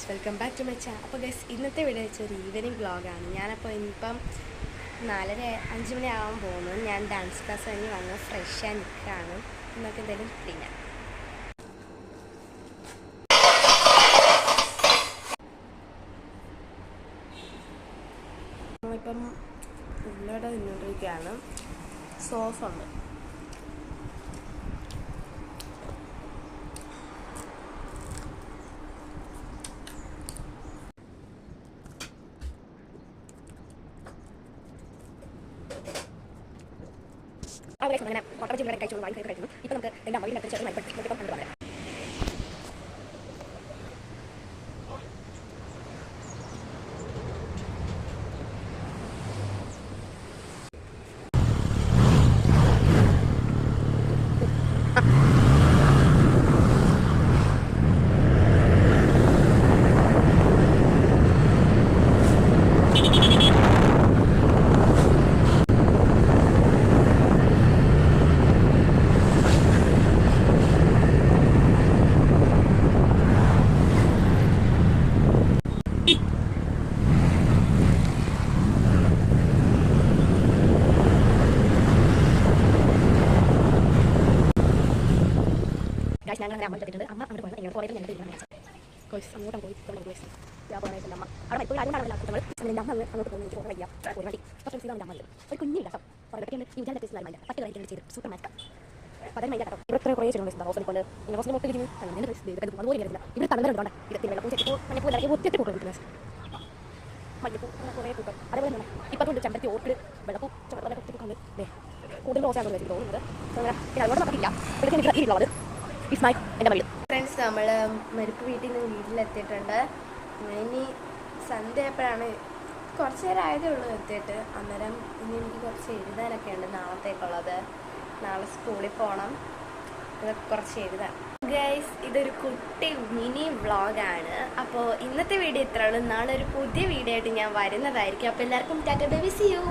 Welcome back to my channel. അപ്പോൾ guys, ഇന്നത്തെ video വെച്ചൊരു ഈവനിങ് വ്ളോഗാണ്. ഞാനപ്പോൾ ഇനിയിപ്പം 4:30-5 മണിയാവാൻ പോകുന്നു. ഞാൻ ഡാൻസ് ക്ലാസ് കഴിഞ്ഞ് വന്ന് ഫ്രഷായി നിൽക്കുകയാണ്. നമുക്ക് എന്തെങ്കിലും തിന്നാം. നമ്മളിപ്പം ഉള്ളട തിന്നുകൊണ്ടിരിക്കുകയാണ്. സോസ് ഉണ്ട്. അങ്ങനെ കൊട്ട ചില്ലറ കഴിച്ചു വാങ്ങി കഴിക്കുന്നു. ഇപ്പം നമുക്ക് എൻ്റെ അമ്മയിൽ ചേർന്ന് നമുക്കിപ്പം കണ്ടുവരാം. ഞങ്ങൾ അമ്മ എടുത്തിട്ടുണ്ട്. അമ്മ അങ്ങോട്ട് പോയത് ഞങ്ങൾ കുറേ ഞങ്ങൾ അങ്ങോട്ടും പോയി അമ്മ അവിടെ പോയി അതുകൊണ്ടാണ് കുട്ടികൾ എൻ്റെ അമ്മ അങ്ങോട്ട് പോകുന്നത്. എനിക്ക് പോകാൻ വയ്യ ഒരു വണ്ടി പക്ഷേ ചെയ്താൽ അമ്മ ഒരു കുഞ്ഞില്ല കേട്ടോ. അതൊക്കെയാണ് ഈ വിചാരം ടെസ്റ്റ് 10 കാര്യങ്ങൾ ചെയ്ത് സൂപ്പർ മാറ്റാം. അപ്പോൾ അതിന് കേട്ടോ ഇവിടെ കുറേ ചെയ്യുന്നുണ്ട്. ഹോസ്പിറ്റൽ കൊണ്ട് പിന്നെ ഹോസ്പിറ്റൽ മൊത്തം ഇരുന്ന് അങ്ങനെ അതുപോലെ ഇരുന്നില്ല. ഇവിടെ തമിഴ്നാട് ഇത് വെള്ളം ചെപ്പോൾ മഞ്ഞപ്പൂ ഇറക്കി ഒത്തിരി പൂക്കൾ കിട്ടുന്നത്. മഞ്ഞപ്പൂ കുറേ പൂക്കൾ അതേപോലെ തന്നെ ഇപ്പം ഉണ്ട് ചമ്പരത്തി ഓട്ട് വെള്ളപ്പൂ ചുവപ്പല ഒത്തിരി പൂക്കൾ കൂടുതൽ റോസാണ് വെച്ചിട്ട് തോന്നുന്നത്. പിന്നെ അതുകൊണ്ട് നമുക്കില്ല ഇവിടേക്ക് എനിക്ക് ഉള്ളത് എൻ്റെ മയിൽ. ഫ്രണ്ട്സ്, നമ്മൾ മരുപ്പ് വീട്ടിൽ നിന്ന് വീട്ടിലെത്തിയിട്ടുണ്ട്. ഇനി സന്ധ്യ ആയപ്പോഴാണ് കുറച്ച് നേരം ആയതേ ഉള്ളൂ എത്തിയിട്ട്. അന്നേരം ഇനി എനിക്ക് കുറച്ച് എഴുതാനൊക്കെ ഉണ്ട് നാളത്തേക്കുള്ളത്. നാളെ സ്കൂളിൽ പോകണം. ഇതൊക്കെ കുറച്ച് എഴുതാം. ഗൈസ്, ഇതൊരു കുട്ടി മിനി വ്ളോഗാണ്. അപ്പോൾ ഇന്നത്തെ വീഡിയോ ഇത്രയുള്ളൂ. നാളെ ഒരു പുതിയ വീഡിയോ ആയിട്ട് ഞാൻ വരുന്നതായിരിക്കും. അപ്പോൾ എല്ലാവർക്കും ടാറ്റ ബൈ, സീ യു.